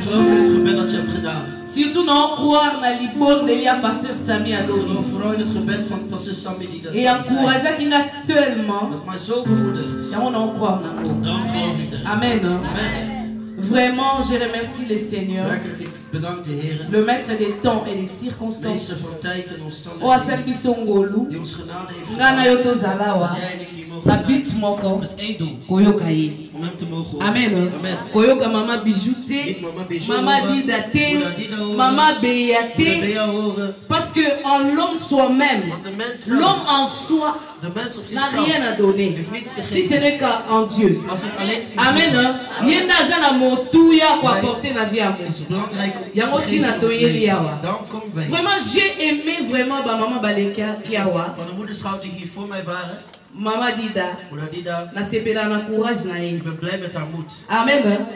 geloof in het gebed dat je hebt gedaan. Surtout non croire na libonde de lia pasteur Sami Adoni. Geloof vooral in het gebed van pastor Sami die dat Et encourager qui n'a tellement. dat mij zo bemoedigt. Ja on en croire na. Daarom geloof ik erin. Amen. Amen. Vraiment, je remercie le Seigneur, Werkelijk, ik bedank de Heer. le maître des temps et des circonstances. Meester van tijd en O omstandigheden. asali biso ngolu. Die ons genade heeft Ngana gegeven. yo tozala wa. Dat jij en ik hier mogen Na zijn. but moko Met één doel. koyoka ye. Om hem te mogen horen. Amen. Amen. Koyoka mama bijou Niet te, mama Bijou mama horen, dida te, moeder Dida horen, mama beya moeder te. Bea horen. Parce que en l'homme soi-même, Want de mens zelf, l'homme en soi de mens op n'a zichzelf, rien à donner. heeft niets te Si ce geven. n'est qu'en Dieu. Als het alleen Amen. Yenda zana motuya kwa porter la vie à moi. is belangrijk om Ya te moti geven na in ons toyeli leven. yawa. Daarom komen wij. Vraiment, j'ai aimé vraiment ba maman baleka kiawa. Van de moederschap die hier voor mij waren, Mama dida. moeder Dida, Na sepela na courage na ye. ik ben blij met haar moed. Amen. Amen.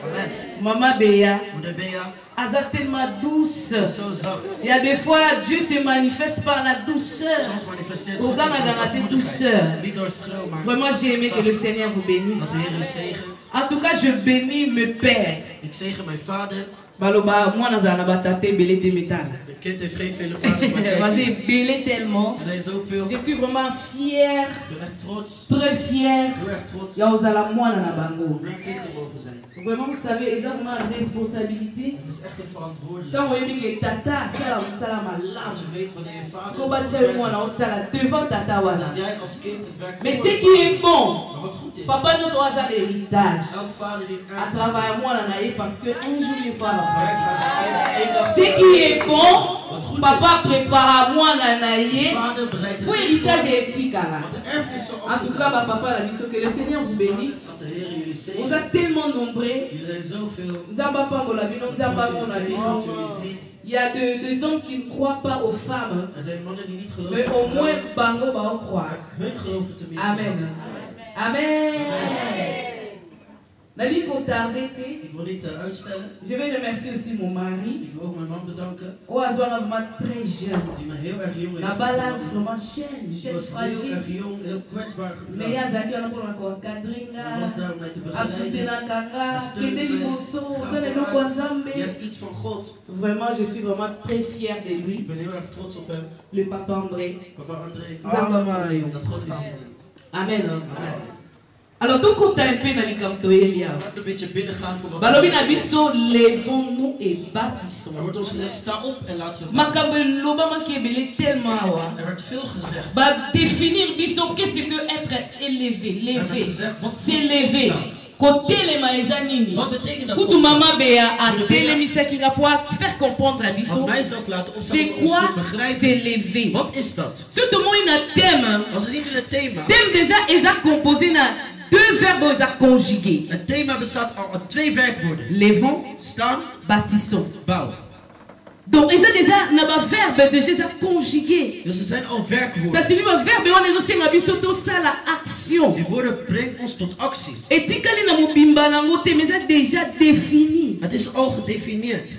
Mama beya. Moeder Bea, Aza tellement douce. is zo zacht. Il y a des fois, Dieu se manifeste par la douceur. Soms manifesteert Au God Ghana, zich dans la als tête zachtmoedigheid. douceur. Niet door schreeuw, maar Vraiment, j'ai aimé que le zacht. Seigneur vous bénisse. Dat de Heer u zegent. En tout cas, je bénis mes pères. Ik zegen mijn vader. Baloba, moi, dans un abatate, belé de métal. De kind heeft geen vele vaders, maar Vas-y, kijk, belé tellement. ze zijn zoveel. Je suis vraiment fier, Ik ben echt trots. très fier. Heel erg trots. Ya ozala mwana na bango. Om mijn kind te mogen zijn. Vraiment, vous savez, ils ont vraiment une responsabilité. Het is echt een verantwoordelijkheid. Tant vous que tata, ça la musala Als malam. je weet wanneer je vader Parce qu'on va dire moi, on sala devant tata wana. dat jij als kind het werk Mais voor ce je qui doet. est bon, Maar wat goed is, papa nous aura ça l'héritage. elk vader die een À erfenis travers moi, on a eu parce que un jour il va werkt naar zijn eigen één dag. ce qui est bon, Wat goed papa is, prépare à moi l'anaïe vader bereidt het pour weg héritage voor. éthique. Want de erfenis zal En tout cas, opgebouwd papa la mission que le Seigneur vous bénisse. Dat de Heer jullie Vous zegent. êtes tellement nombreux. Jullie zijn zoveel. Nzamba pango la bino, nzamba Dat mon jullie ami. zien, dat jullie zien. Il y a des hommes qui ne croient pas aux femmes, Er zijn mannen die niet geloven. mais au moins bango va en croire. Hun geloven tenminste. Amen. Amen. Nali ko tarder te. Ik wil niet uitstellen. Je vais remercier aussi mon mari. Ik wil ook mijn man bedanken. Oh, Azouana vraiment très jeune. Die me heel erg jong heeft. Nabala vraiment jeune, Ik jeune, was heel fragile. erg jong, heel kwetsbaar Mais il y a getrouwd. Zaki, on a pour encore encadringa. Hij was daar om mij te Asute begeleiden. na kanga, Hij kende steunde mij. liboso, Ga zane no vooruit. kwanzambe. Je hebt iets van God. Vraiment, je suis vraiment très fière de Ik lui, ben heel erg trots op hem. le papa André. Papa André. Nzamba Moyo. Dat God u ziet. Amen. Amen. Alors, tout compte un peu dans les camtoyelia. Laten we een beetje binnengaan voor wat Balobi na biso, levons-nous et bâtissons. Er wordt ons gezegd, sta op en laten we bouwen. Makambe loba makebele tellement awa. Er werd veel gezegd. Ba définir biso qu'est-ce que être élevé, levé, s'élever. Côté les maïzanini. Wat betekent dat? Kutu mama bea a télémisaki nga pour faire comprendre à Wat biso. mijzelf laten opstaan C'est om ons quoi te begrijpen. s'élever? Wat is dat? Surtout moi une thème. Als we zien in het thema. Thème déjà est composé na deux verbes est conjugués. Het thema bestaat al uit 2 werkwoorden. Levons, Staan, bâtissons. bouwen. Donc, ils ont déjà un verbe déjà conjugué. Dus er zijn al werkwoorden. Ça signifie un verbe, on est aussi un surtout ça la action. Die woorden brengen ons tot acties. Et tikali na mobimba na ngote, mais c'est déjà défini. Het is al gedefinieerd.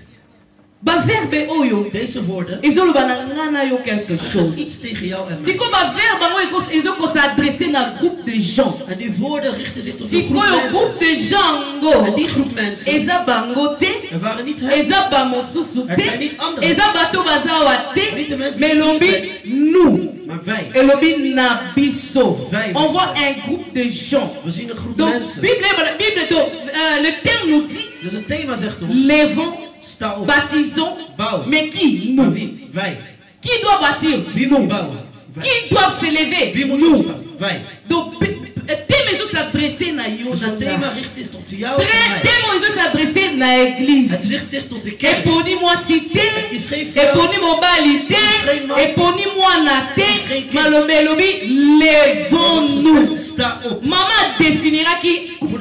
Ba verbe oyo, Deze woorden ils ont le banana yo quelque chose. iets tegen jou en Si mij. comme ba verbe ils ont s'adresser na groupe de gens. En die woorden richten zich tot Si een groep quoi mensen. groupe de gens En ngo, die groep mensen, eza bangote, er waren niet hen. eza ba mosusu Er zijn te, niet anderen. eza bato bazawa Niet de te, mensen mais die lombi zijn. nous. Maar wij. Elobi na biso. Wij. On voit un groupe de gens. We zien een groep Donc, mensen. Bible donc, le terme nous dit Dus het thema zegt ons, levons, sta op. bâtissons. Bouwen. Mais qui? Maar Nous. wie? Wij. Qui doit bâtir? Wie moet bouwen? Wij. Qui doivent s'élever? Wie moet Nous. opstaan? Wij. Donc, thème est s'adresser na yo. Dus het thema richt zich tot jou en mij. Thème est s'adresser na Het église. richt zich tot de kerk. Eponi-moi cité. Het is geen vrouw. Eponi-moi balité. Eponi-moi naté. Malobelobi, levons-nous. Sta op. Maman définira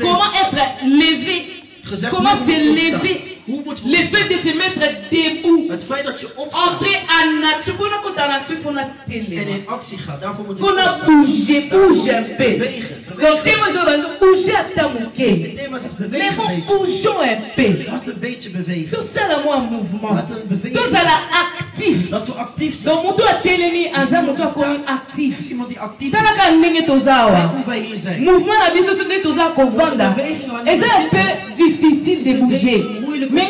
comment être levé. Gezegd, Comment hoe moet se je lever? opstaan? Hoe moeten we Le opstaan? fait de te mettre debout. Het feit dat je opstaat Entrer en action. Pour nous, quand on a su, il faut en in actie gaat, daarvoor moet je faut opstaan. bouger, bouger un peu. Bewegen. Donc, bouger à ta Het mouquet. thema zegt Les bewegen een gens beetje. bougeons un peu. Laat een beetje bewegen. Tout ça, là, moi, en mouvement. Laat een beweging. Tout ça, là, actif. Dat we actief zijn. Donc, mon doigt télé, en ça, mon doigt comme Er actif. is iemand die actief is. Talaka ndenge Kijk tozawa. hoe wij hier zijn. Mouvement la biso soute toza kovanda. Et c'est un peu difficile de bouger. Mais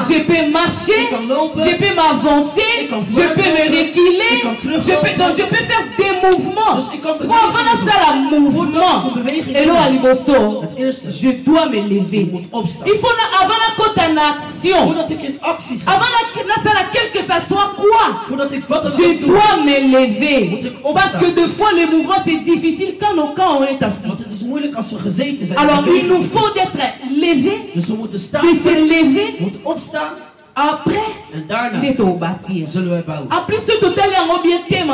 je peux marcher, je peux m'avancer, je peux me reculer, je peux faire des mouvements. Quand on a un mouvement, et là, je dois me lever. Il faut avoir une action. Avant quel que ça soit quoi, je dois me lever. Parce que des fois, les mouvements, c'est difficile quand on est assis. Alors, il nous faut d'être levés, de se lever. Après, d'être au bâtir. Après, ce total est en bien thème.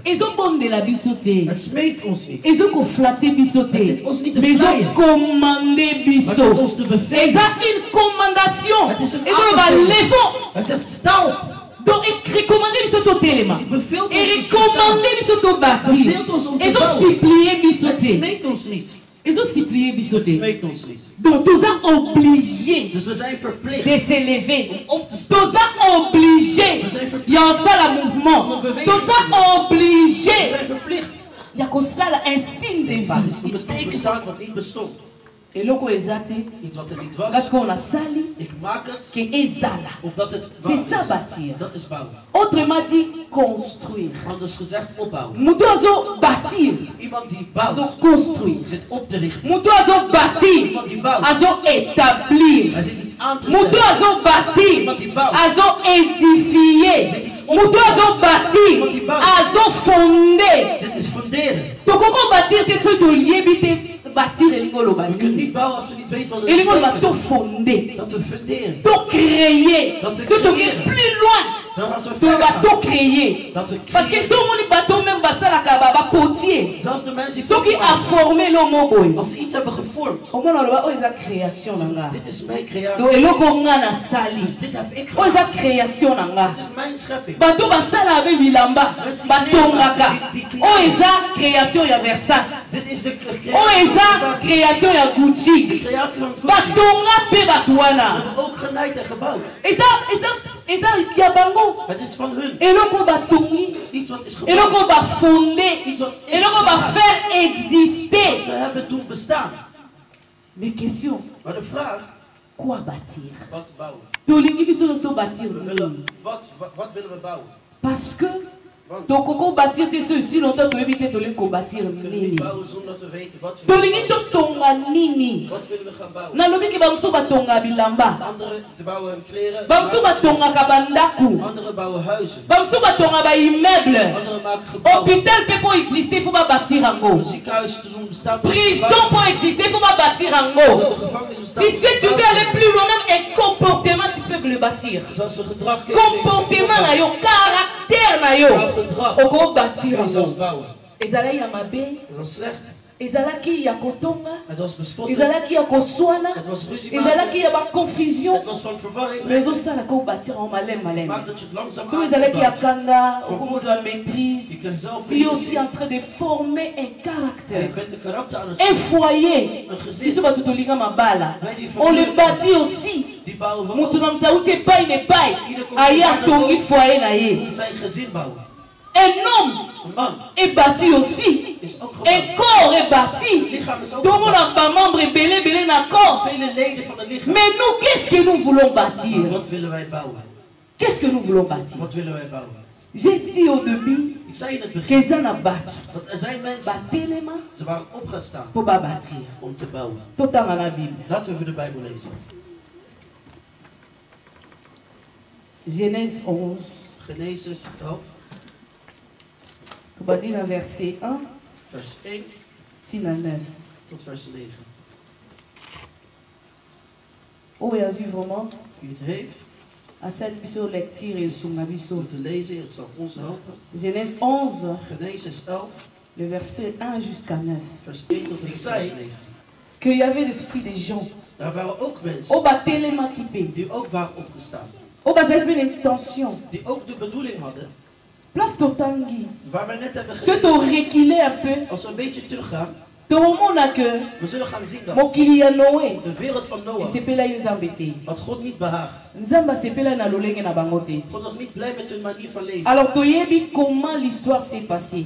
Ils ont bon de la bissoté. Ils ont flatté bissoté. Mais ils ont commandé bissot. Ils ont une commandation. Ils ont levé. Donc, ils recommandaient bissoto téléma. Ils recommandaient bissoto bâtir. Ils ont supplié bissoté. Ils ont supplié bissoté. Donc, tous sont obligés de s'élever. Tous sont obligés. Il y a un seul mouvement. Tous sont obligés. Il y a comme ça un signe de vie. Et là, parce qu'on a sali, que ezala. C'est ça bâtir. Autrement dit, construire. Nous devons bâtir. Nous devons construire. Nous devons bâtir. Nous devons établir. Nous devons bâtir. Nous devons édifier. Nous devons bâtir. Nous devons fonder. Donc, on bâtir quelque chose de lié. Bâtir et l'ingolo va tout fonder, tout créer, tout devenir plus loin, tout va tout créer. Parce que si on est bateau même ça la potier, ce qui a formé l'homme au moins on a création nanga. Donc et l'homme on a sali, on a création nanga. Bateau basala avec bilamba, bateau ngaka, on a création ya Versace, on a création ya Gucci, batonga pe batwana. Et ça ya bango. Et l'on va batongi, et l'on va fonder, et l'on va faire exister. Mais question, quoi bâtir? Tolingi biso no bâtir. Parce que donc, on bâtir ceci longtemps que éviter de les combattre. Nini. Tolingi to tonga nini. Na lobi ke bamso batonga bilamba. Bamso batonga kabandaku. Bamso batonga ba immeuble. Hôpital peut pas exister, il faut pas bâtir en haut. Prison pour exister, il faut pas bâtir en haut. Si tu veux aller plus loin, même un comportement, tu peux le bâtir. Comportement na yo, caractère na yo. Oko bâtir. Ezala ya mabe. Ezala ki ya kotonga. Ezala ki ya koswana. Ezala ki ya ba confusion. Mais aussi ça la ko bâtir en malem. Si vous allez qui ya kanga, on commence à maîtrise. Tu es aussi en train de former un caractère. Un foyer. Ici ba tout linga mabala. On le bâtit aussi. Mutu na mtauti epai ne pai. Aya tongi foyer na ye. Un homme est bâti aussi. Un corps est bâti. Tout le monde a pas membre belé dans corps. Mais nous, qu'est-ce que nous voulons bâtir? Qu'est-ce que nous voulons bâtir? J'ai dit au début que ça n'a battu. Pour bâtir. Tout dans la Bible. Genèse 11. On va dire le verset 1, vers 9. Où est-ce vraiment à cette lecture et sur ma Genèse 11, le verset 1 jusqu'à 9. Qu'il y avait aussi des gens. Au bas tellement équipés. Au bas une intention. Place Totangi. C'est au reculer un peu. Tout le monde a que mon client Noé. Et c'est pas là ils ont embêté. Nzamba c'est pas là na lolenge na bangote. Alors toyebi comment l'histoire s'est passée.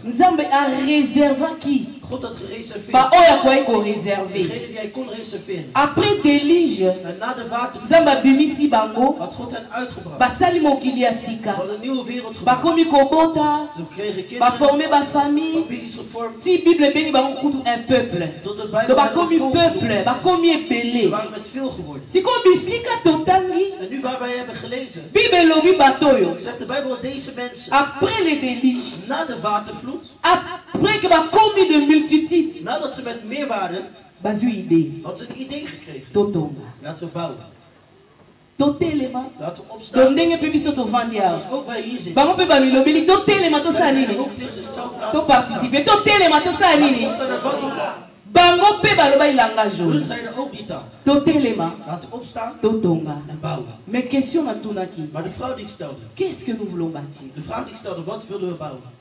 Nzamba a réservé qui God had gereserveerd. Ba oya kwa iko réservé. Degene die hij kon reserveren. Après déluge, En na de watervloed Zamba bimisi bango, had God hen uitgebracht. basali mokili ya Ze sika. hadden een nieuwe wereld gebracht. Bakomi kobota, Ze kregen kinderen, baforme ba famille. families gevormd. Si Bible bengi bango kutu un peuple. Tot de Donc Bijbel bakomi volk peuple, genoemd. bakomi Ze ebele. waren met veel geworden. Siko bisika totangi, En nu waar wij hebben gelezen, Bible lobi batoyo. zegt de Bijbel dat deze mensen Après les déluges, na de watervloed, après que bakomi de multitude, nadat ze met meer waren, bazu idée. had ze een idee gekregen. Totonga. Laten we bouwen. Totelema. Laten we Donc opstaan. ndenge pe biso tovandi awa. Zoals ook wij hier zitten. Bango pe bamilobeli totelema tosala Zij nini? zijn ook tegen zichzelf To laten opstaan. participer totelema tosala nini? Opstaan en wat doen. Bango pe baloba ilanga Hun jaune. zijn er ook niet aan. Totelema Laten we opstaan totonga. en bouwen. Mais question natunaki. Maar de vrouw die ik stelde, Qu'est-ce que nous voulons bâtir? de vraag die ik stelde, wat wilden we bouwen?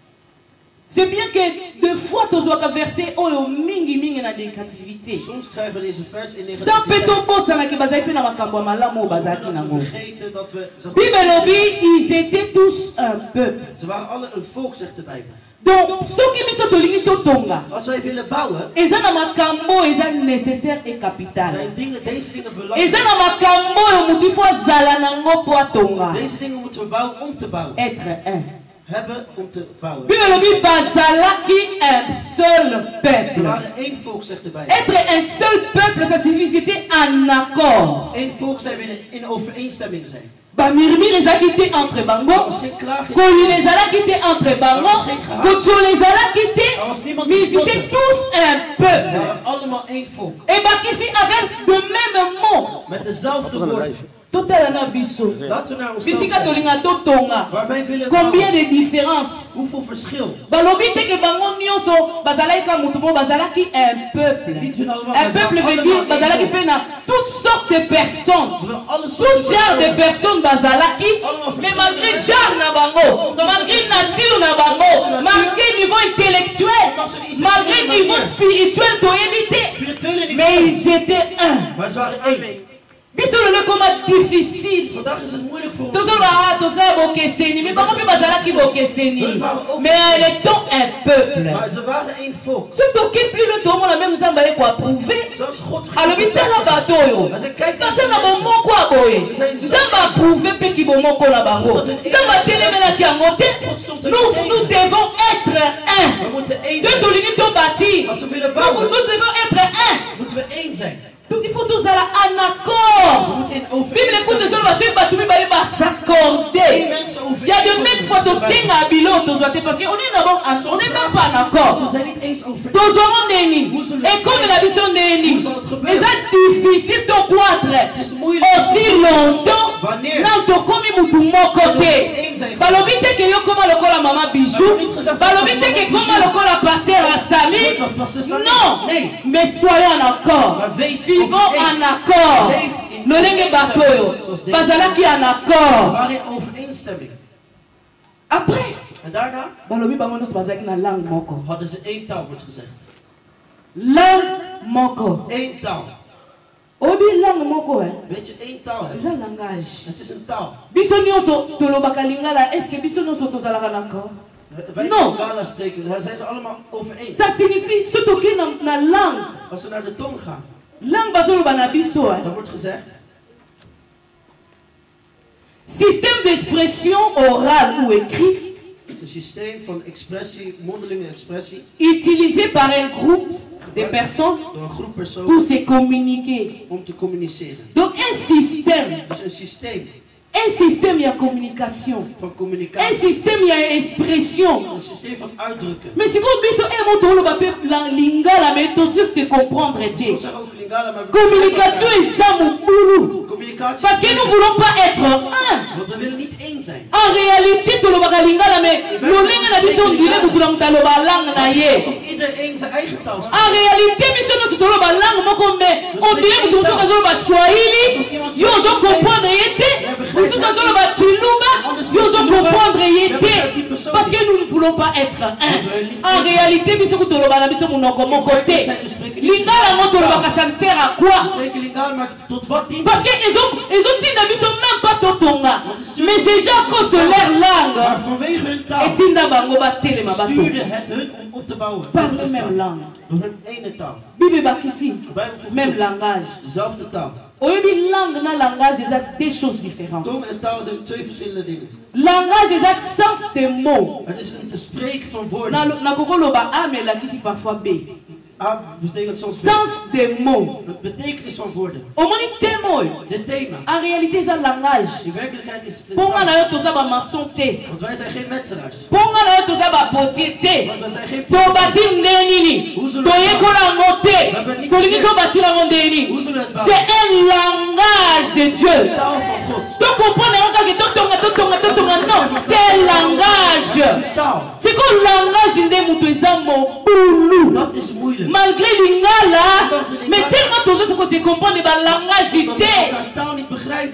C'est bien que deux fois tozwaka verset oyo mingi mingi na négativité. Soms krijgen we deze vers in Sans pe negativiteit. tobosanaki bazali mpe na makambo ya malamu oyo bazalaki Zodat nango. we vergeten dat we... Bible lobi ils étaient tous un peuple. Ze waren alle een volk, zegt de Bijbel. Donc soki biso tolingi totonga Als wij willen bouwen, eza na makambo eza nécessaire et capital. zijn deze dingen Eza belangrijk. na makambo oyo motu ifo azala nango mpo atonga. Deze dingen moeten we bouwen om te bouwen. Être un. Hebben om te bouwen. Bible lobi bazalaki un seul Ze peuple. waren één volk, zegt de Bijbel. Être un seul peuple, ça signifie c'était en accord. Eén volk zijn we in overeenstemming zijn. Bamurmure ezalaki te entre Er bango, was geen klaagje. koyuna ezalaki te entre bango, kotsolo ezalaki te, mais ils étaient tous un We peuple. waren allemaal één volk. Ebakisi avec de même mot. Met dezelfde woorden. Totala na biso. Laten we naar onszelf Bisika kijken. tolinga totonga. Waar wij willen Combien bouwen. de différences? Hoeveel verschil. Balobi teke bango nyonso bazalaki ka mutu mo bazalaki un peuple. Un peuple veut dire bazalaki pe na toutes sortes de personnes. Ze willen alle Tout soorten genre de personen. personnes bazalaki, mais malgré genre na bango, malgré nature na bango, malgré niveau intellectuel, malgré niveau spirituel toyebite, Spirituele mais niveau. ils étaient un. Maar ze waren één. Biso lelo comment difficile. Vandaag is het moeilijk voor ons. Tozoba toza bokeseni, mais bango pe bazalaki bokeseni. Mais ils étant un peuple. Maar ze waren één volk. Surtout que plus le temps la même nzamba eko approuver. Zelfs God Alors bitala bato oyo. Hij zei, kijk naar Kasi na deze mensen. bomoko aboye. Nzamba approuver pe ki bomoko na bango. Nzamba telemelaki yango te. Nous devons être un. We moeten één Ceux zijn. tolingi to bâtir. Als we willen Nous bouwen, devons être un. moeten we één zijn. Donc il faut tous aller en We accord. moeten in Bible écoute les overeenstemming autres zijn. va faire battu bali ba Eén s'accorder. mensen Il y a de mêmes fois to singa bilo to zoate parce que on est d'abord on est même pas en accord. We zijn niet eens over. Tozongo ndeni. Et comme la vision ndeni. Mais c'est difficile de croître aussi longtemps. Non to komi mutu moko te. Balobi te ke yo koma lokola mama bijou. Balobi te ke koma lokola pasteur Asami. Non. Mais soyons en accord. Vivons en accord. Lolenge batoyo. Bazalaki en We accord. waren in overeenstemming. Après. En daarna Balobi bango nyonso bazalaki na langue moko. hadden ze één taal, wordt gezegd. Langue moko. Eén taal. Obi langue moko Weet je, één taal hebben. eza langage. Het is een taal. Biso nyonso tolobaka lingala, est-ce que biso nyonso tozalaka na accord? Wij No. Lingala spreken, daar zijn ze allemaal over één. Ça signifie surtout que na langue. Als we naar de tong gaan, Langue bazoloba na biso. dan wordt gezegd, Système d'expression orale ou écrit een systeem van expressie, mondelinge expressie, utilisé par un groupe de personnes door een groep pour personen se communiquer. om te communiceren. Donc un système Dus een systeem il y a communication. van Un communicatie, système il y a expression. een systeem van uitdrukken. Mais si vous biso un mot toloba pe la lingala mais to se comprendre Soms te. zeggen ook Lingala, maar we Communication est ça mon boulot. communicatie. Parce que nous ne voulons pas être un. Want we willen niet één zijn. En réalité, tout le monde lingala mais lolinga na biso ndile mutu na mutalo ba langue na ye. Alsof iedereen zijn eigen taal spreekt. En réalité, biso no sutolo ba langue moko mais on dirait mutu mutu kazo ba Swahili, yo zo comprendre yete, mutu kazo ba Chilumba, yo zo comprendre yete. Parce que nous ne voulons pas être un. En réalité, biso kutolo ba na biso munoko moko te. Lingala moto le ça ne sert à quoi? Parce qu'ils ont dit même pas totonga. Mais c'est déjà à cause de leur langue. Et tinda bango ba telema ba to. Parle même langue. Bible bakisi. Même langage. Oyebi langue na langage, ils ont des choses différentes. Langage, ils ont sens des mots. Na kokolo ba a mais la kisi parfois b. A betekent soms sens des mots. De betekenis van woorden. De thema. En réalité, c'est un langage. In werkelijkheid is het want wij zijn geen metselaars. Want wij zijn geen c'est un langage de Dieu. Donc comprenez non, c'est un langage. C'est quoi le langage de Moutouzamo? Dat is moeilijk. Malgré l'ingala, mais tellement tous ceux qui comprennent le langage il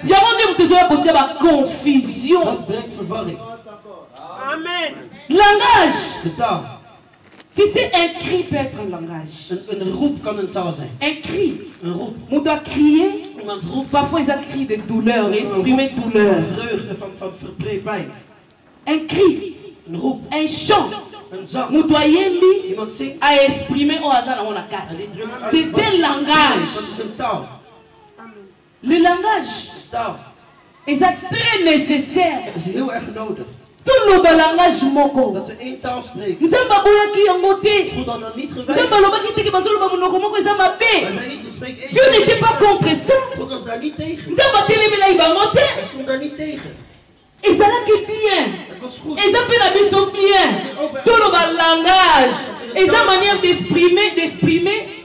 y a une confusion. Amen. Langage. Tu sais, un cri peut être un langage. Een roep kan een taal zijn. Un cri. Een roep. On doit crier. Iemand roept. Parfois ils ont crié de douleur, exprimer douleur. Vreugde van pijn. Un cri. Een roep. Un chant. Een zang. Iemand zingt. À exprimer au hasard on a quatre. C'est un langage. Dat is een taal. Le langage. Taal. Et c'est très nécessaire. Dat is heel erg nodig. Tout le langage moko. Dat we één taal spreken. Nous sommes pas God had dat niet geweest. Wij zijn niet te spreken. Dieu n'était pas contre ça. God was daar niet tegen. Hij stond daar niet tegen. Et ça là qui bien. Et ça peut la bien bien. Tout le langage. Et sa manière d'exprimer.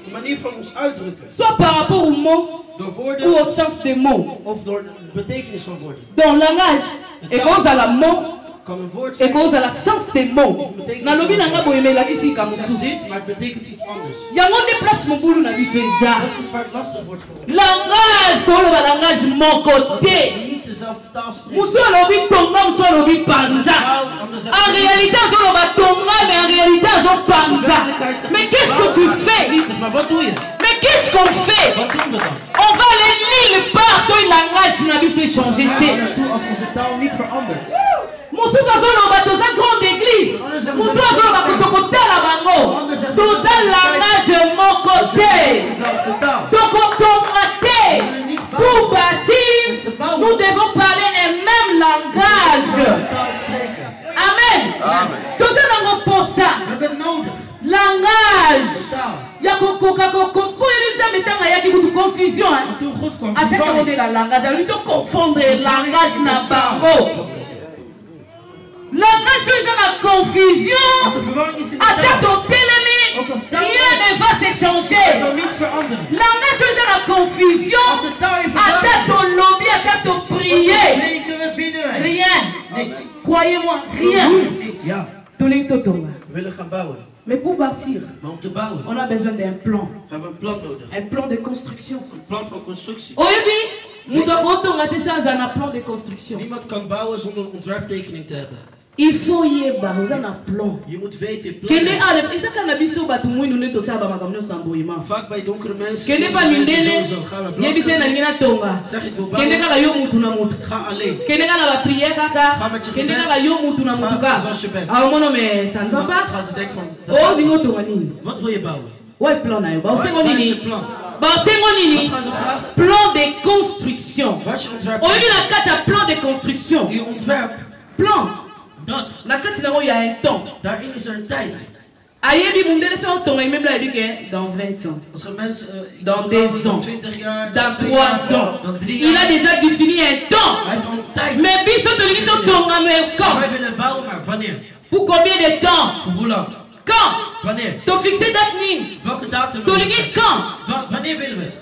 De manier van ons uitdrukken. Soit par rapport aux mots. Ou au sens des mots. Of door de betekenis van woorden. Dans le langage. Et quand à la mot. Et cause à la sens des mots. Nalobi nanga boyeme la kisi kamususi. Maar het betekent iets anders. Yango déplace mon boulot na biso eza. Dat is waar het lastig wordt voor ons. Langage, tolo ba langage mon côté. Niet dezelfde taal spreken. Muso lobi tonga, muso lobi panza. En réalité, on va tonga, mais en réalité, on panza. Mais qu'est-ce que tu fais? Maar wat doe je? Mais qu'est-ce qu'on fait? Wat doen we dan? On va aller nulle part sur un langage na biso échanger. Als onze taal niet verandert. Musu azoloba toza grande église. Musu azoloba kotokotala bango. Toza langage moko te. Tokotonga te. Pour bâtir, nous devons parler un même langage. Amen. Toza nango posa. Langage. Yako koka koko. Pour éviter metanga yaki kutu confusion. Ateka on est la langage. Lui to confondre langage na bango. Langage est dans la confusion. Attends au télémi, rien ne va s'échanger. Langage est dans la confusion. Attends au lobby, attends au prier. Rien. Croyez-moi, rien. Mais pour bâtir, on a besoin d'un plan. Un plan de construction. Oyebi, nous devons regarder ça dans un plan de construction. Niemand kan bouwen zonder een ontwerptekening te hebben. Il faut y avoir un plan. Je moet weten plan. Vaak bij donkere mensen. Zeg het wil bouwen. Ga alleen. Ga met je gebed. Ga zoals je bent. Gaan ze denken van, wat wil je bouwen? Ouais, plan na yo. Ba osengo Wat is nini? je plan? Ba osengo nini? Wat gaan ze vragen? Plan de construction. Wat is je ontwerp? On dit la carte à plan de construction. Die ontwerp. Plan. Dat. La carte nango il y a un temps. Daarin is er een tijd. Ayebi mundele so ton et même là il dit dans 20 ans. Als er mensen Dans 2 ans. 20 jaar, Dans 3 ans. dans 3 Il jaar. a déjà défini un temps. Hij heeft al een tijd. Mais biso to ligi to tonga me quand? Wij willen bouwen, maar wanneer? Pour combien de temps? Voor hoe lang? Quand? Wanneer? To fixer date nin. Welke datum? To ligi quand? Wanneer willen we het?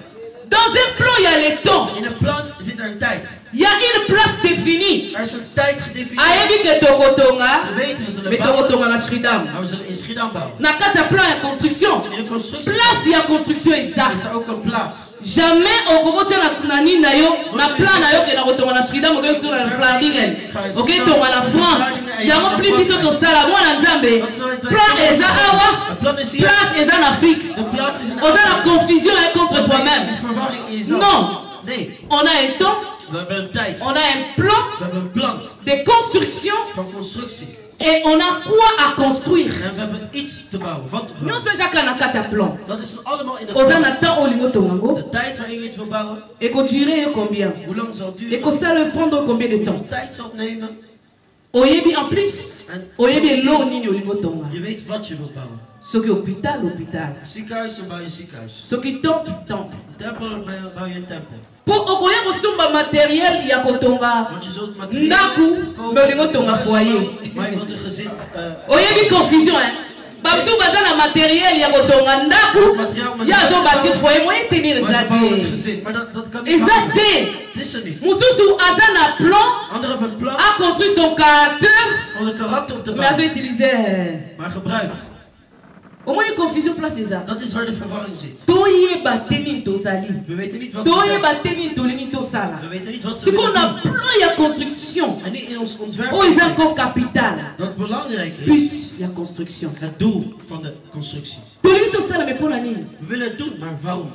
Dans un plan il y a le temps. In een plan zit er een tijd. Il y a une place définie. Er is een tijd gedefinieerd. Ayebi ke tokotonga. Ze weten we zullen Mais bouwen. tokotonga na Sridam. Maar we zullen in Schiedam bouwen. Na kati ya plan ya construction. In de constructie Place ya construction eza. is er ook een plaats. Jamais okokotia na nini na yo na plan na yo ke na kotonga na Sridam okoki kotonga na Flandingen. Okoki tonga na France. yango pli biso tosala mwana nzambe plan eza awa place eza en Afrique oza na confusion contre toi-même. Non, on a un temps, on a un plan de construction et on a quoi à construire. Nous faisons un plan. On a un temps au tongango. Et qu'on dirait combien? Et qu'on sait le prendre combien de temps? En plus, on y a l'eau ni au tonga. Ce qui est hôpital. Ce qui temple. Pour okoya kosomba matériel ya kotonga ndaku melingo tonga foyer. Oyebi confusion hein. Babsu baza na matériel ya kotonga ndaku ya zo bâtir foyer moyen tenir exacté. Mususu aza na plan a construit son caractère mais a utilisé au moins une confusion place c'est ça. Dat is waar de verwarring zit. Toye bateni tosali. We weten niet wat Toye bateni tolini tosala. we weten niet wat C'est qu'on a plan ya construction. En niet in ons ontwerp. Oh, is encore capital. Dat belangrijk is. But ya construction. Het doel van de constructie. Tolini tosala me pona nini? We willen het doen, maar waarom?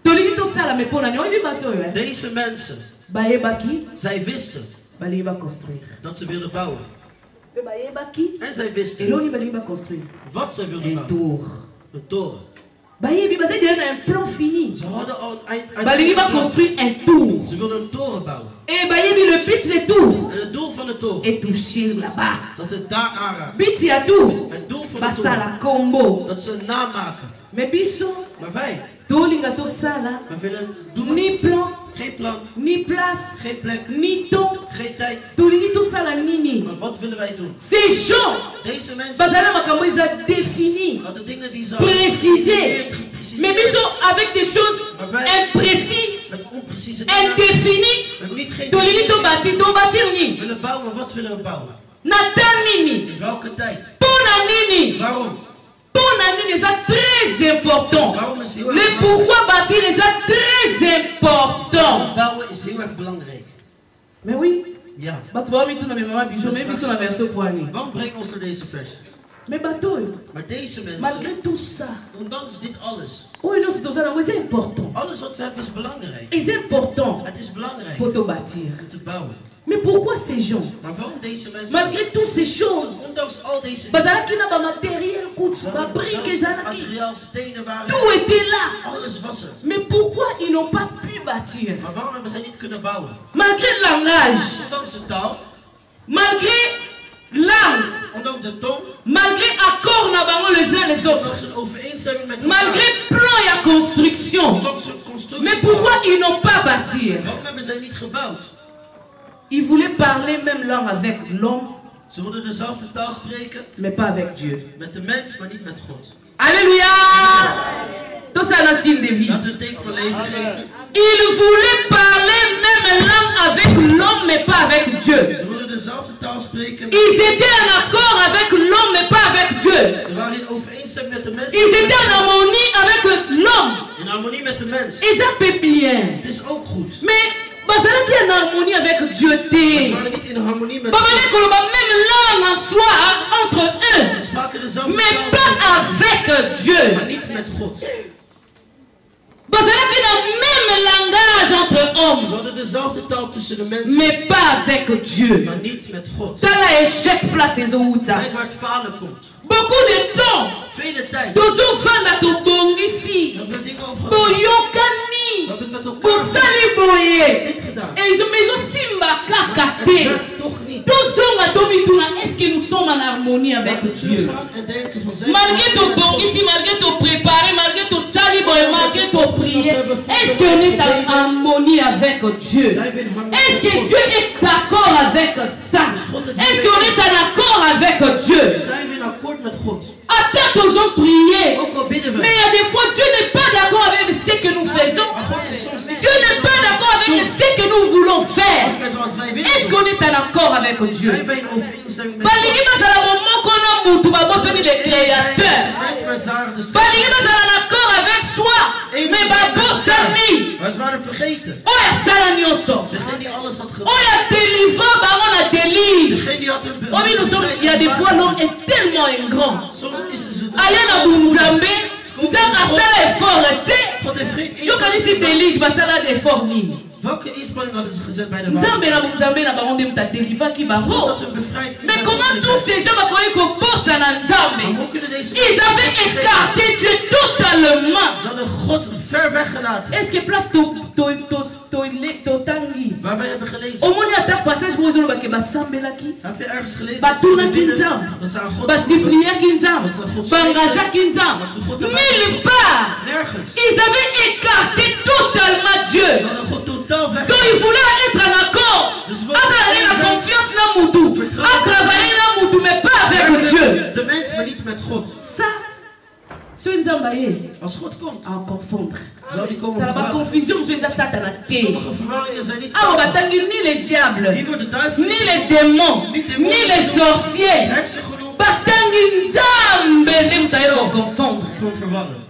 Tolini tosala me pona nini? Oyebi bato yo. Deze mensen. Bayebaki. Zij wisten. Baliba construire. Dat ze wilden bouwen. En zij Et wisten l'on y va construire wat ze wilden un bouwen. tour. Een toren. Bayebi basé déjà un plan fini. Ze hadden al het Bayebi va construire un tour. Ze wilden een toren bouwen. Et Bayebi le but des tours. En het doel van de toren. Et toucher là-bas. Dat het daar aanraakt. But ya tour. Het doel van de Basa la toren. combo. Dat ze een naam maken. Mais biso. Maar wij. Tolinga to sala. We willen doen. Ni plan. Geen plan. Ni place. Geen plek. Ni temps. Geen tijd. Tolingi to sala nini. Maar wat willen wij doen? Ces gens. Deze mensen. Basala makambo is défini. Hadden dingen die ze Précisé. Mais biso avec des choses imprécises. Indéfini. Tolingi to bâtir. To bâtir We nini. willen bouwen, maar wat willen we bouwen? Natan nini. In welke tijd? Pona nini. Waarom? Pona nini est très important. Waarom is heel Le erg pourquoi bâtir est très important. bouwen is heel erg belangrijk. Mais oui. Ja. Bato ba mitu na mema bijou même biso na verso poani. Waarom brengt ons naar deze vers? Mais bato, Maar deze malgré mensen, tout ça, ondanks dit alles, oh non c'est ça, c'est important. alles wat we hebben is belangrijk. C'est important Het is belangrijk pour te bâtir. om te bouwen. Mais pourquoi ces gens, Maar waarom deze mensen, malgré toutes ces choses, ondanks al deze bazalaki na ba matériel coûte, ba briques ezalaki, materiaal, stenen waren, tout était là. alles was er. Mais pourquoi ils n'ont pas pu bâtir? Maar waarom hebben zij niet kunnen bouwen? Malgré le langage, Ondanks de taal, malgré langue, ondanks de tong, malgré accord na bango les uns les autres, ondanks een overeenstemming met malgré elkaar, plan et construction. ondanks een constructie. Mais pourquoi ils n'ont pas bâti? Waarom hebben zij niet gebouwd? Ils voulaient parler même langue avec l'homme, Ze wilden dezelfde taal spreken mais pas avec Dieu. met de mens, maar niet met God. Alléluia! Tout ça dans signe de vie. Dat een teken van leven geven. Ils voulaient parler même langue avec l'homme, mais pas avec Dieu. Ze wilden dezelfde taal spreken. Ils étaient en accord avec l'homme, mais pas avec Dieu. Ze waren in overeenstemming met de mens. Ils étaient en harmonie avec l'homme. In harmonie met de mens. Ils avaient bien. Het is ook goed. Mais bazalaki en harmonie avec Dieu. Ze waren niet in harmonie met Babane koloba même langue en soi entre eux, Ze spraken dezelfde mais taal, pas avec Dieu. maar niet met God. Bazalaki na même langage entre Ze hommes, hadden dezelfde taal tussen de mensen, mais pas avec Dieu. maar niet met God. Tala échec place ezouta. Kijk waar het falen komt. Beaucoup de temps, Vele tijd. tozofanda tobongisi, Dat we dingen opgedaan. boyokani, We hebben het met elkaar bosali boye, niet gedaan. ezosimba kaka Het te. werkt toch niet. Tozonga tomituna, est-ce que nous sommes en harmonie avec Laten we Dieu? teruggaan en denken van zijn. Malgré ton bongisi, malgré ton préparé, malgré ton sali boye, malgré ton prière, est-ce qu'on est en harmonie avec Dieu? Est-ce que Dieu est d'accord avec ça? Est-ce qu'on est en accord avec Dieu? Zijn we in akkoord met God? Attends, nous avons prié. Ook al bidden Mais we. il y a des fois, Dieu n'est pas d'accord avec ce que nous faisons. Maar God is soms niet. Dieu n'est pas d'accord avec ce que nous voulons faire. Met wat wij Est-ce willen. qu'on est en accord avec Dieu? Zijn wij in overeenstemming met Balingi God? bazala moment qu'on a mutu babosani le créateur. Maar ze waren de Balingi bazala en accord avec soi. Mais babosani. Maar ze waren vergeten. Oya sala nyonso. Degene die alles had gedaan. Oya délivre bango na délige. Degene die had Il y a des fois l'homme est tellement ingrat. Ayana Boumzambe, Nzambe asala effort te. Yo kanisi délige basala effort nini. Welke inspanning hadden ze gezet bij de Nzambe na Boumzambe na bango de mta délivrer ki baro. Mais comment tous ces gens bakoyi ko bossa na Nzambe? Ils avaient écarté Dieu totalement. Ze hadden God ver weggelaten. Est-ce que place totangi? Waar wij hebben gelezen. Au moins il y a un passage où ils ont dit basambelaki. Heb je ergens gelezen? Batuna kinzam. Basiplia kinzam. Bangaja kinzam. Nulle part. Nergens. Ils avaient écarté totalement Dieu. Ze hadden God totaal Donc weggelaten. ils voulaient être en accord. À travailler la confiance dans Moudou. À travailler dans Moudou, mais pas avec Dieu. De mens, maar niet met God. Ça, c'est une zambaye. Als God komt, À confondre. zou die komen Dans la verwarren. confusion, c'est ça satanaté. Sommige verwarringen zijn niet Ah, on va samen. tanguer ni les diables, Hier wordt de duivel ni les démons, ni les sorciers. heksen genoemd. Batangi Nzambe, ne mtayo confondre. Gewoon verwarren.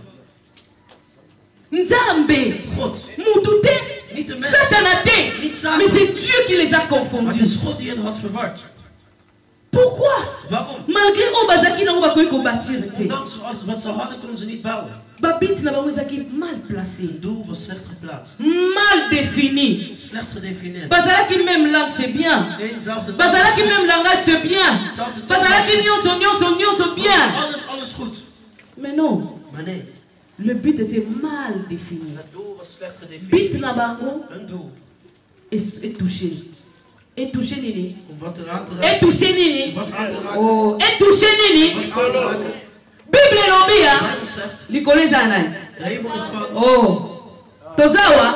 Nzambe, God, Moutouté, niet de mens. satanaté. Niet samen. Mais c'est Dieu qui les a Maar het confondus. is God die hen had verward. Pourquoi? Waarom? Malgré Obazaki na Obakoy ko bâtir. Ondanks wat ze hadden, konden ze niet bouwen. Babit na Babozaki mal placé, Het doel was slecht geplaatst. mal défini. Slecht gedefinieerd. Bazalaki même langue, c'est bien. Eenzelfde Bazalaki même langage, c'est bien. Bazalaki nyonso bien. Alles goed. Mais non, Maar nee, le but était mal défini. het doel was slecht Bit gedefinieerd. na bango Hun doel. est touché. Et touché nini? Om wat eraan te Et raken. touché nini? Wat aan te raken. Oh, et touché nini? Wat aan te raken. Bible lobi De ya. Bijbel zegt, Likole zanai. de hemel is van... Oh. Tozawa.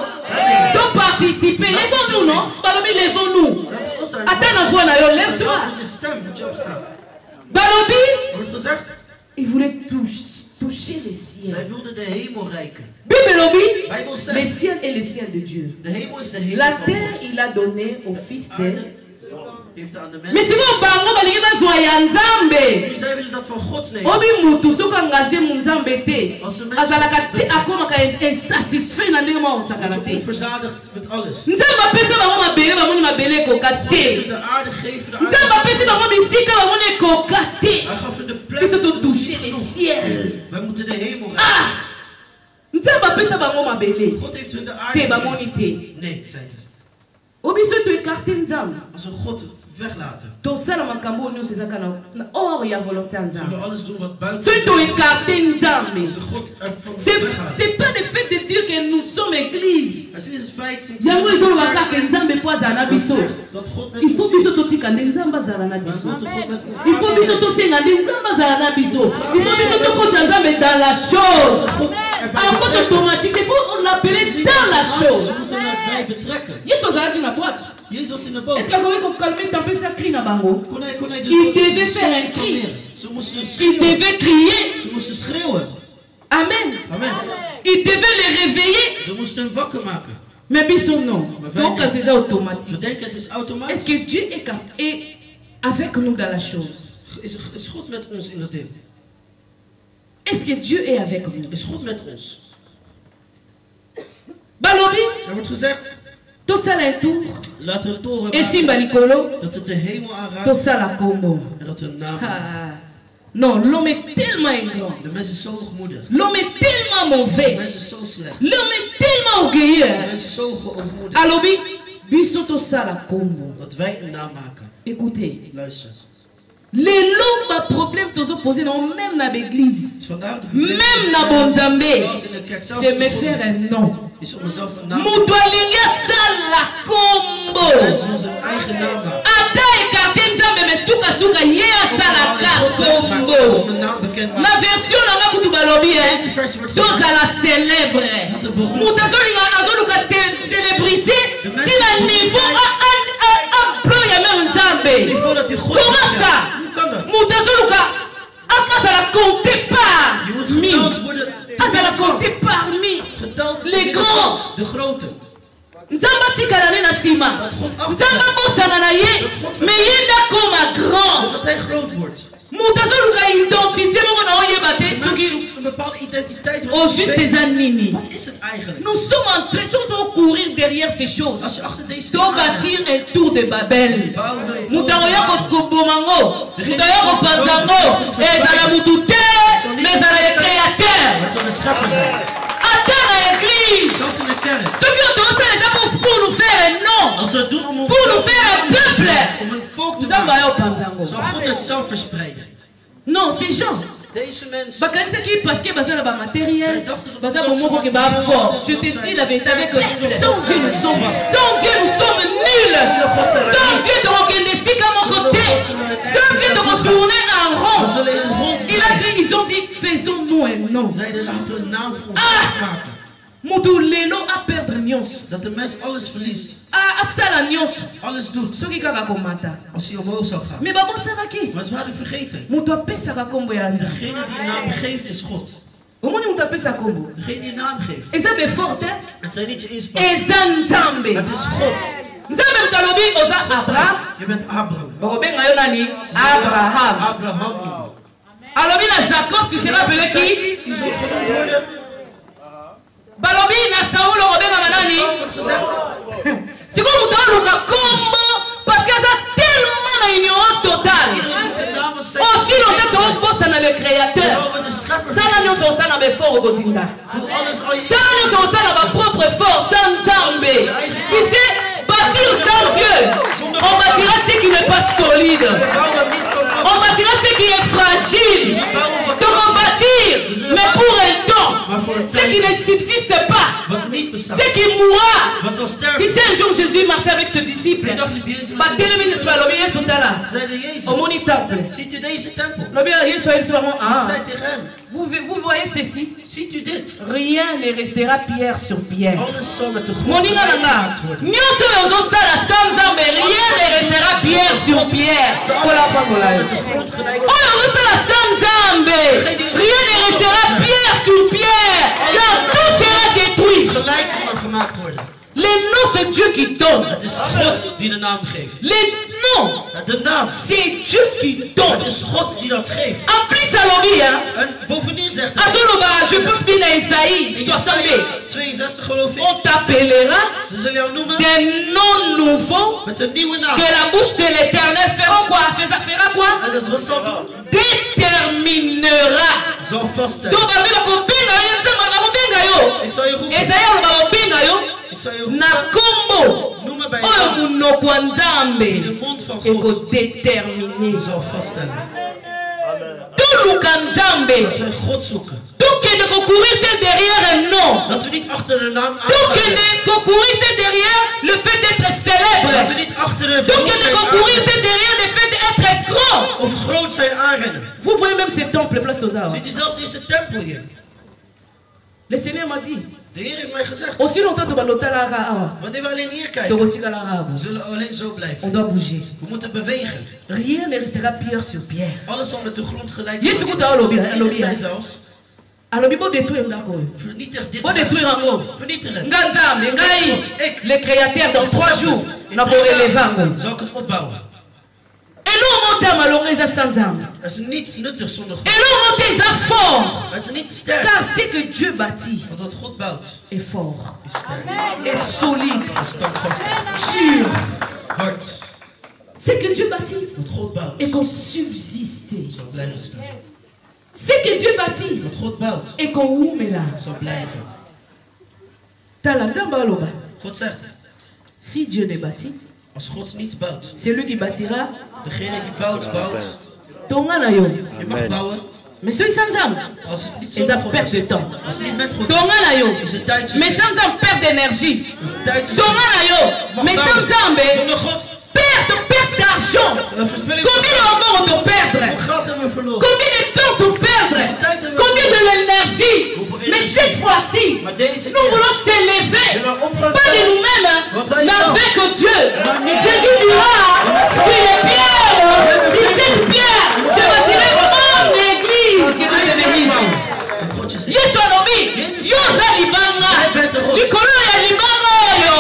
To participer. Lèvons-nous, non? Balobi, lèvons-nous. Dat is ons zijn. Attends la voix, na yo, Maar lève-toi. zelfs met je stem moet je opstaan. Balobi, Er wordt gezegd, il voulait toucher les ciels. zij wilden de hemel reiken. Bible lobi, De Bijbel le zegt, ciel est le ciel de Dieu. de hemel is de hemel La van terre, God. il a donné au fils de... Aarde heeft aan de Mais mens. si vous bango balingi bazwa ya Nzambe. Nu zijn we dat van God nemen. Obi mutu soko engagé mu Nzambe te. Als een mens Azalaka te akomaka insatisfait na ndenge ma osakana wordt je te. onverzadigd met alles. Nzambe apesa bango mabele bamoni mabele ekoka God te. heeft de aarde gegeven, de Nzambe apesa aarde. bango bisika bamoni ekoka te. Hij gaf hun de plek. Biso totouche les ciels. Wij moeten de hemel reiken. Ah! Nzambe apesa bango mabele God heeft hun de aarde te bamoni gegeven. te. Nee, zei ze. Obiso toekarte Nzambe. Als we God weglaten, Tosala makambo oyo nyonso ezaka na or ya volonté ya zullen we Nzambe. alles doen wat buiten Soki toekarte Nzambe. Als we God ervan weglaten. C'est pas le fait de dire que nous sommes église. Het is het feit Yango ezoloba kaka Nzambe po azala na biso. dat God met Il faut biso ons is. totika nde Nzambe azala na Maar biso. God met ons Il faut biso tosenga nde Nzambe azala na biso. Il faut biso tokosa Nzambe dans la chose. En mode automatique, il faut l'appeler dans la chose. We moeten erbij betrekken. Yesu azalaki na boîte. Jezus was in de Est-ce boot. qu'il a qu'on calme taper sa cri na bango? Kon hij de Il boot devait faire un cri. kalmeren. Ze moesten Il schreeuwen. devait crier. Ze moesten schreeuwen. Amen. Amen. Il devait les réveiller. Ze moesten hem wakker maken. Mais biso non. Donc quand c'est automatique. We denken het is Est-ce automatisch. que Dieu est avec nous dans la chose? Is God met ons in het ding? Est-ce que Dieu est avec nous? Is God met ons? Balobi, Er wordt gezegd, tosala un tour. laten we een toren Et si maken. balikolo, Dat het de hemel aanraakt. tosala kombo. En dat we een naam hebben. Ah. Non, l'homme est tellement ingrat. De mens is zo hoogmoedig. L'homme est tellement De mauvais. mens is zo slecht. L'homme est tellement orgueilleux. De mens is zo hoogmoedig. Alobi, biso tosala kombo. Dat wij een naam maken. Écoutez, Luister. les longs problèmes tous opposés non même dans l'église, Vandaar de même dans Bonzambe, Zelfs in de kerk zelf c'est me faire un nom. is om mezelf een naam. Mutu alingi asala kombo. Mensen onze eigen naam maken. Ata ekarte Nzambe me suka ye asalaka kombo. Om een naam bekend Na maken. version nanga kutu balobi Deze versie wordt gezegd. tozala célèbre. Mutu azoluka célébrité tina niveau aplo ya mère Nzambe. Niveau dat hij God Comment is. ça? Hoe kan dat? Mutu azoluka akazala compté Je moet parmi. geteld worden. Azala compté parmi. Geteld Les grands. De grote. Nzambe atikala ne na nsima. Dat God Nzambe abosana na ye, mais ye ndakoma grand. Dat hij groot wordt. Au juste des animes. Nous sommes en train de courir derrière ces choses. Pour bâtir un tour de Babel. Nous avons mais à les créateurs. Attends l'église. Ceux qui ont commencé les apôtres pour nous faire un nom, pour nous faire un peuple. Nous avons au Panzango. Non, ces gens. Parce que bazar la matériel, bazar bon mot qui va fort. Je te dis la vérité avec sans Dieu nous sommes nuls. Sans Dieu de regarder à mon côté, sans Dieu de retourner en rond. Ils ont dit faisons-nous un nom. Moudou Lelo a perdre nions. Dat de mens alles verliest. Sala nions. Alles doet. Zo ki kaka komata. Als hij omhoog zou gaan. Mais babo saraki. Maar ze hadden vergeten. Moudou pesa kombo ya nza. Degene die naam geeft is God. Omoni moudou pesa kombo. Degene die naam geeft. Eza be forte. Het zijn niet je inspanningen. Eza nzambe. Het is God. Nzambe mutalobi oza Abraham. Je bent Abraham. Bakobenga yo nani? Abraham. Abraham. Alobi na Jacob, tu seras appelé qui? Balobi na Saoul okobenga manani? C'est comme Moutaluka Kombo, parce qu'il y a tellement d'ignorance totale. Aussi longtemps que vous bossez dans le créateur. Ça n'a pas de ça n'a pas fort au quotidien. Ça n'a pas de ça n'a pas propre force sans Zambé. Tu sais, bâtir sans Dieu, on bâtira ce qui n'est pas solide. On bâtira ce qui est fragile. Donc on bâtir, mais pour un temps, ce qui ne subsiste pas, ce qui mourra. Tu sais, un jour Jésus marchait avec ses disciples. Vous voyez ceci? Rien ne restera pierre sur pierre. Rien ne restera pierre sur pierre. Rien ne restera pierre sur pierre. Car tout sera détruit. Les noms, c'est Dieu qui donne. Les noms, c'est Dieu qui donne. En plus, à l'obé, je pense bien à Isaïe 62. On t'appellera des noms nouveaux que la bouche de l'Éternel fera quoi? Fera quoi? Déterminera. Donc, na kombo oyo munoko wa nzambe ekodetermine toluka nzambe tokende kokurir te derrière un nom tokende kokurir te derrière le fait d'être célèbre tokende kokurir te derrière le fait d'être grand. Vous voyez même ces temples place Tozao. Le Seigneur m'a dit aussi longtemps que on doit bouger. Rien ne restera pierre sur pierre. Alors, il faut détruire les créateurs dans 3 jours. On a pour élever. Et l'on monte à Malonga sans âme. Et l'on monte à fort. Car ce que Dieu bâtit est fort, est solide, sûr. Ce que Dieu bâtit est qu'on subsiste. Ce que Dieu bâtit est qu'on oume là. Si Dieu n'est bâti, c'est lui qui bâtira. Mais ceux qui sont ensemble, ils ont perte de temps. Mais sans âme, perte d'énergie. Mais sans âme, perte d'argent. Combien de te perdre? Combien de temps te perdre? Combien de l'énergie? Mais cette fois-ci, nous voulons s'élever, pas de nous-mêmes, mais avec Dieu. Jésus dira, tu es pierre, si cette pierre, je bâtirai mon église. Yesu alobi, yoza libanga, likolo ya libanga yo.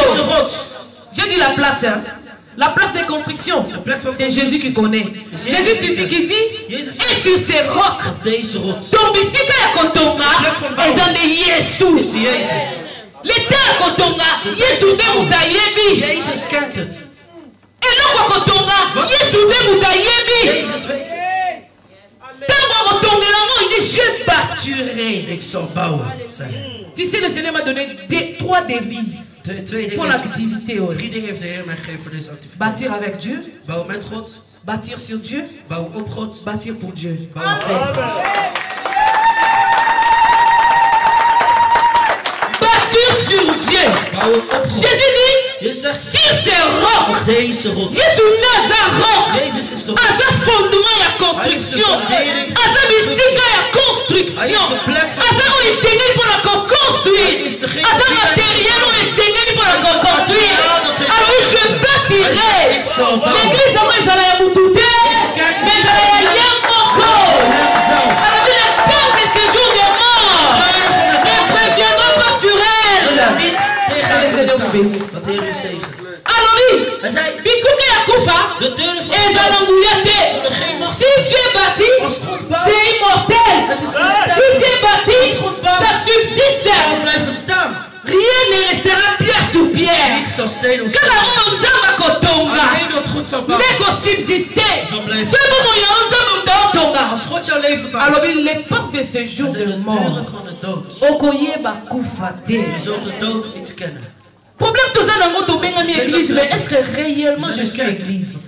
J'ai dit la place, hein. La place de construction, c'est C'est Jésus qui connaît. Jésus qui dit, et sur ces rocs, Tombisika ya kotonga, ezan de Yesu. L'état ya kotonga, Yesu de mutayebi. Et l'on kotonga, Yesu de mutayebi. Tant kotonga l'ango, il dit, je bâtirai. Tu sais, le Seigneur m'a donné 3 devises. Pour l'activité. Bâtir avec Dieu. Bâtir sur Dieu. Bâtir pour Dieu. Bâtir sur Dieu. Jésus dit, sur ces rocs, Jésus n'a un roc, un fondement et construction, un musique et construction, un enseigné pour la construire, un matériel enseigné pour la construire. Alors je bâtirai l'église dans les années Moutouté, mais dans les Yamoko. Alors la peur de ces jours de mort ne préviendra pas sur elle. Alors oui, Bikouke Yakoufa, et Zalangouyaté, si tu es bâti, c'est immortel. Si tu es bâti, ça subsiste. Rien ne restera pierre sous pierre. Quand la ronde va kotonga, mais qu'on subsiste. Ce moment il y a un tonga. Alors les portes de ce jour de mort, Okoye Bakoufate. Problème tout ça dans mon domaine église, mais est-ce que réellement je suis église?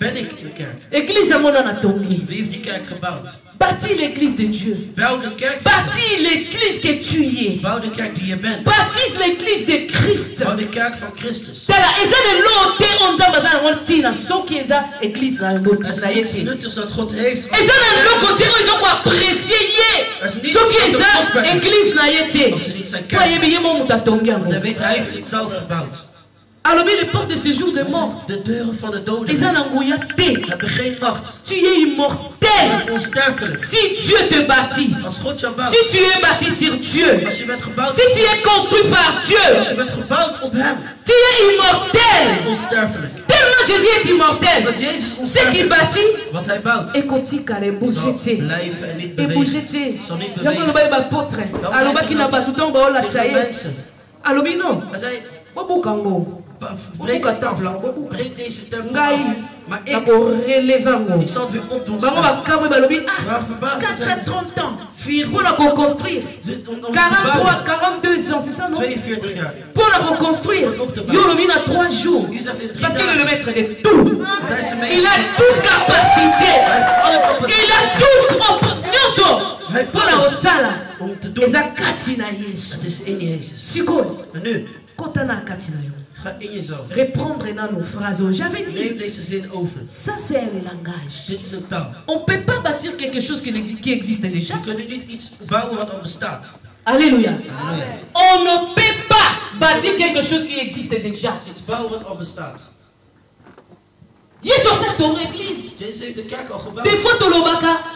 Église à mon anatomie. Bâtis l'église de Dieu. Bâtis l'église que tu es. Bâtis l'église de Christ. Tala eza de l'autre on za bazana wantina soki eza église na ngoti na yesi. Eza na l'autre ils ont apprécié ye. Soki eza église na yete. Kwa yebi yemo mutatonga ngo. Alors les portes de ce jour de mort, tu es immortel. Si Dieu te bâtit, si tu es bâti sur Dieu, si tu es construit par Dieu, tu es immortel. Tellement Jésus est immortel. Ce qui bâtit, écoutez car les bougetés, et bougetés. Alors qui n'a pas tout le temps, ça y est. Alors non. Bobo Kango. Break deze tempo. Maar ik relève. Ik zal het weer opdoen. 430 ans. Pour la reconstruire. 43, 42 ans, c'est ça non? 42 jaar. Pour la reconstruire. Yolomine a 3 jours. Parce qu'il est le maître de tout. Il a toute capacité. Il a tout. Pour la Osala. Et ça katina Yesu. Het is in Jezus. Siko. En nu. Kotana katina Yesu. Ga in jezelf. Reprendre dans nos phrases. J'avais dit. Neem deze zin over. Ça c'est un langage. Dit is een taal. On ne peut pas bâtir quelque chose qui existe déjà. We kunnen niet iets bouwen wat al bestaat. Alléluia. On ne peut pas bâtir quelque chose qui existe déjà. Iets bouwen wat al bestaat. Jésus a ton église. Jezus heeft de kerk al gebouwd. Des fois,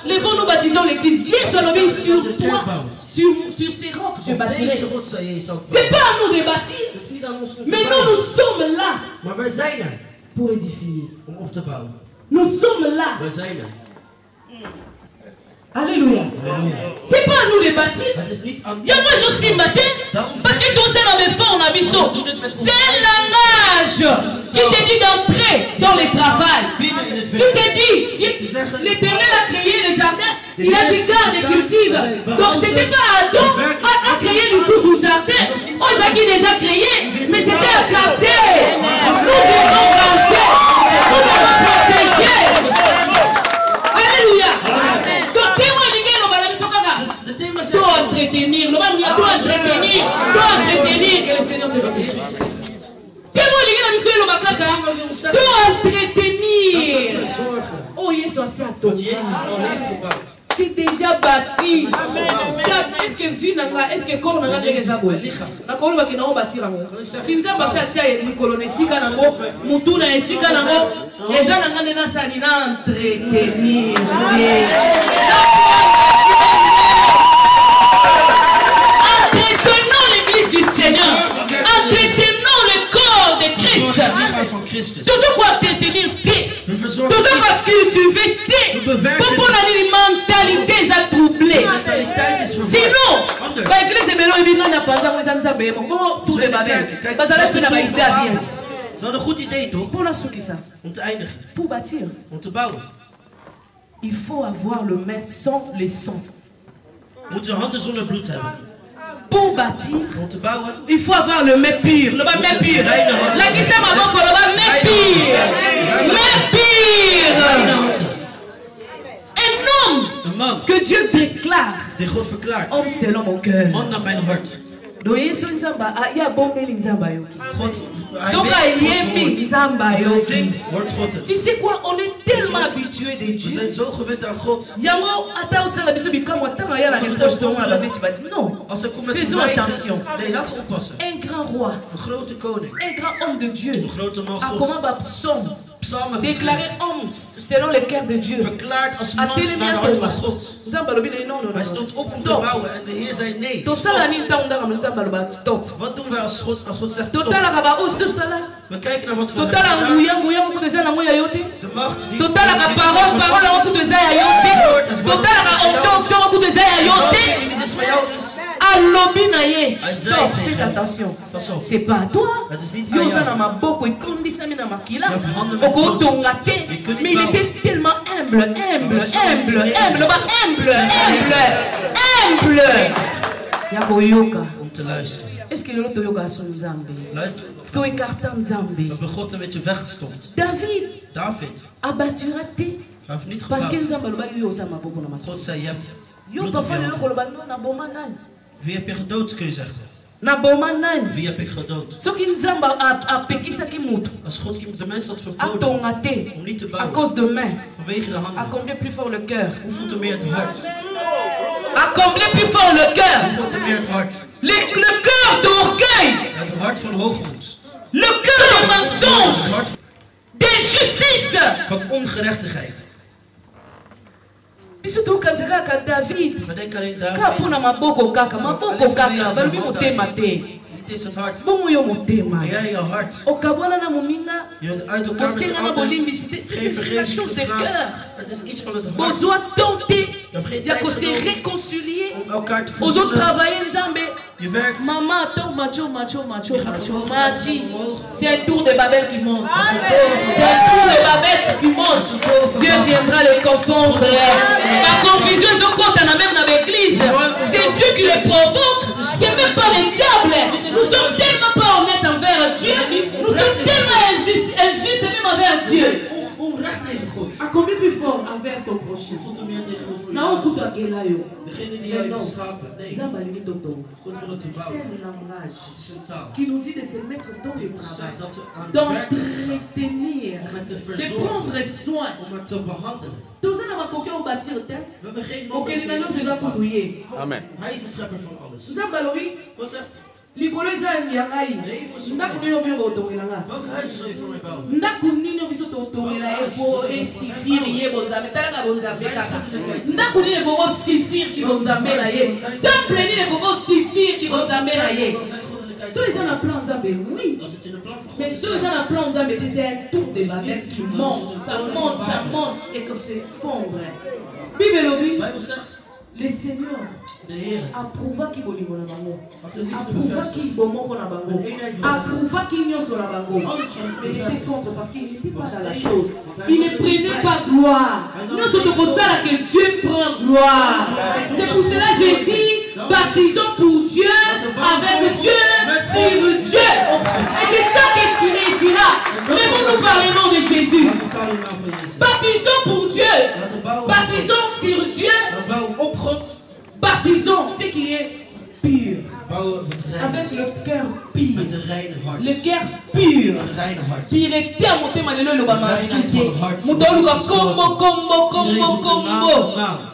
les fois nous baptisons l'église. Jésus a mis sur toi, sur ces rocs, je bâtirai. C'est pas à nous de bâtir. Mais nous sommes là Maar wij zijn er pour édifier. om op te bouwen. Nous sommes là. Wij zijn er. Alléluia. C'est pas à nous de bâtir. Het is niet aan Il y a moi aussi matin. Parce que tout ça dans mes fonds, on a mis ça. C'est un langage qui te dit d'entrer dans le travail. Qui te dit, l'Éternel a créé le jardin, il a dit garde et cultive. Donc c'était pas Adam à créer du sous-jardin. On a qui déjà créé, mais c'était à garder. Nous devons garder. Nous devons protéger. Alléluia. Donc témoin de guerre, on va la mission caca. Doit entretenir, le man doit entretenir que le Seigneur te bénisse. Témoin de guerre, la mission le caca. Doit entretenir. Oh Jésus a ça toi. C'est déjà bâti. Est-ce que vie n'a est-ce que corps n'a des aboués? La corps va qui n'a pas bâti là. Si nous avons passé à tiens et colonie si kanango, mutuna et si kanango, les gens n'ont pas ça ni entretenir. Entretenons l'église du Seigneur. Entretenons le corps de Christ. Toujours pour entretenir. Toujours va cultiver pour la mentalité est troublée. Sinon, va utiliser melon et bien n'a pas ça vous en savez bon tout les babel. Parce que là je peux n'avoir idée bien. Ze hadden een goed idee toch? Pour la ça. Om te eindigen. Pour bâtir. Om te bouwen. Il faut avoir le main sans les sang. Je moet je handen zonder bloed hebben. Pour bâtir, Om te bouwen. il faut avoir le main pur. Le main pur. La qui s'est maman pour le main pur. Main pur. Un homme que Dieu déclare. Die God verklaart. Homme selon mon cœur. Man naar mijn hart. Do yesu nzamba ya bonde nzamba yoki. God, Soka yemi nzamba yoki. Wordt God. Tu sais quoi, on est tellement habitué de We Dieu. zijn zo gewend aan God. Yango ata osala biso bikamwa tanga ya la reproche de moi la bête va dire non. Als ze komt met Faisons attention. nee, laten we oppassen. Un grand roi, Een grote koning. un grand homme de Dieu Een grote man a God. comment va psaume Psalmen déclaré homme selon le cœur de Dieu. verklaard als A man télé naar de hart van God. Nzamba lobi non non Hij non. stond op om te Stop. bouwen en de Heer zei nee. To sala ni ntango ngam nzamba loba stop. Wat doen wij als God zegt To stop? tala ka ba os to sala. We kijken naar wat we To hebben tala gedaan. nguya ko to sala moya yote. De macht die... To tala ka parole ko to sala yote. To tala ka onction ko to sala yote. Dit is van jou is. Alobi na ye. Stop, faites attention. C'est pas à toi. Het is niet Yo aan za na jou. maboko etondisami na makila. Je hebt handen met Oko God. tonga te. Mais il était tellement humble, humble, humble, humble, ba humble, humble, humble. Ya koyoka. Om te luisteren. Est-ce que le loto yoka son Nzambe? Luister. To ekarta Nzambe. We hebben God een beetje weggestopt. David David. abattu raté. Hij heeft niet Parce que gebouwd. Nzambe loba yo za maboko na makila. God zei je hebt Yo bloed op je parfois le handen. loko loba no na boma nani. Wie heb je gedood kun je zeggen. Na boma nani. Wie heb ik gedood? Soki Nzambe apekisaki mutu. Als God de mens had verboden Atonga te. om niet te À bouwen. cause de main. Vanwege de À handen. combler plus fort le cœur. Hoe voelt er meer het hart? À combler plus fort le Hoe cœur. voelt er meer het hart? Le cœur d'orgueil. Het hart van hoogmoed. Le cœur de Het mensonge. hart D'injustice. van ongerechtigheid. Biso tokanzaka ka David. We denken alleen Ka David. pona maboko kaka. Maboko kaka. Balobi motema te. Niet eens het hart. Bongo yo motema. Maar jij je hart. Okabwana na moninga. Je uit elkaar met de Osenga na ander. bolimbisi. C'est Geen la vergeving chose de gevraagd. cœur. Het is iets van het hart. Besoin tenter. Je hebt geen Ya tijd ko se genomen réconcilier. om elkaar te Ozo verzoenen. travailler Nzambe. Je werkt. Maman, attends, macho, machi. C'est un tour de Babel qui monte. C'est un tour de Babel qui monte. Dieu viendra les confondre. La confusion, ils ont compte même dans l'église. C'est Dieu qui les provoque. C'est même pas les diables. Nous sommes tellement pas honnêtes envers Dieu. Nous sommes tellement injustes même envers Dieu. Onrecht tegen God. À combien plus fort envers son prochain? God om meer tegen God voor Na je. okutu akela yo. Degene die jou wil slapen. Nee. Nzambe alingi totonga. God wil dat je C'est bouwt. un langage Het is een taal. qui nous dit de se mettre dans le Zegt travail, dat we aan het werk zijn. d'entretenir, Om het te de verzorgen. prendre soin. Om het te behandelen. Tous on a conquis au bâtir le terre. We hebben geen Au Kenya, nous c'est pas pour douiller. Amen. Hij is de schepper van alles. Nzambe alobi, God zegt, likolo eza ya ngai. Ndako nini oyo botongela nga? welk huis zul je voor mij bouwen? Ndako nini oyo biso totongela ye po esifiri ye bonzambe talaka bonzambe kaka. Ndako nini ekokosifiri ki bonzambe na ye. Temple nini ekokosifiri ki bonzambe na ye. So eza na plan Nzambe, oui. Als het in een plan van God Mais is, ceux qui ont un plan Nzambe, c'est un tour de Babel qui monte, ça monte et que s'effondre. Bible de dit, Bijbel zegt, le Seigneur de Heer approuva qui bolimo na bango, had de liefde approuva qui bevestigd. bomoko na bango, approuva qui nyonso na bango. Mais il était contre parce qu'il n'était pas dans la chose. Il ne prenait pas gloire. Nous sommes pour ça que Dieu prend gloire. C'est pour cela que j'ai dit, baptisons pour Dieu, avec Dieu, sur Dieu. Et c'est ça qui réussira. Mais nous parlons de Jésus. Laten we staan in de naam van Jezus. Baptisons pour Dieu. Laten we bouwen. Baptisons sur Dieu. Dan bouwen we op God. Baptisons ce qui est pur. Bouwen we het reine. Avec le cœur pur. Met een reine hart. Le cœur pur. Een reine hart. Pureté à monter malelo le bama souté. Mutoluka combo.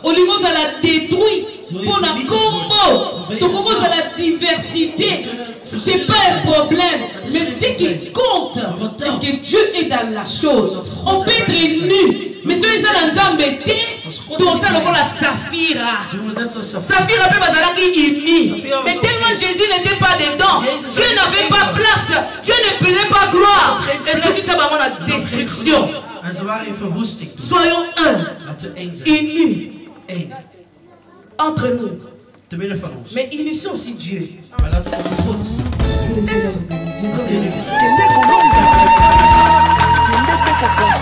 Olingo za la détruit. Pour la combo. Tokoko za la diversité. C'est pas un problème. Mais ce qui compte, est que Dieu est dans la chose. On peut être nu. Mais ceux qui sont dans Zambété, tout ça, le la Saphira. Doen we net zoals Safira. Saphira peut pas aller uni. Mais tellement Jésus n'était pas dedans, Dieu n'avait pas place, Dieu ne prenait pas gloire. Et ceux qui sont vraiment la destruction. En ze waren in verwoesting. Soyons un. Laten we één zijn. Unis. Eén. Entre nous. Te midden van ons. Mais unissons aussi Dieu. Maar laten we ook God. Que le Seigneur nous bénisse. Dat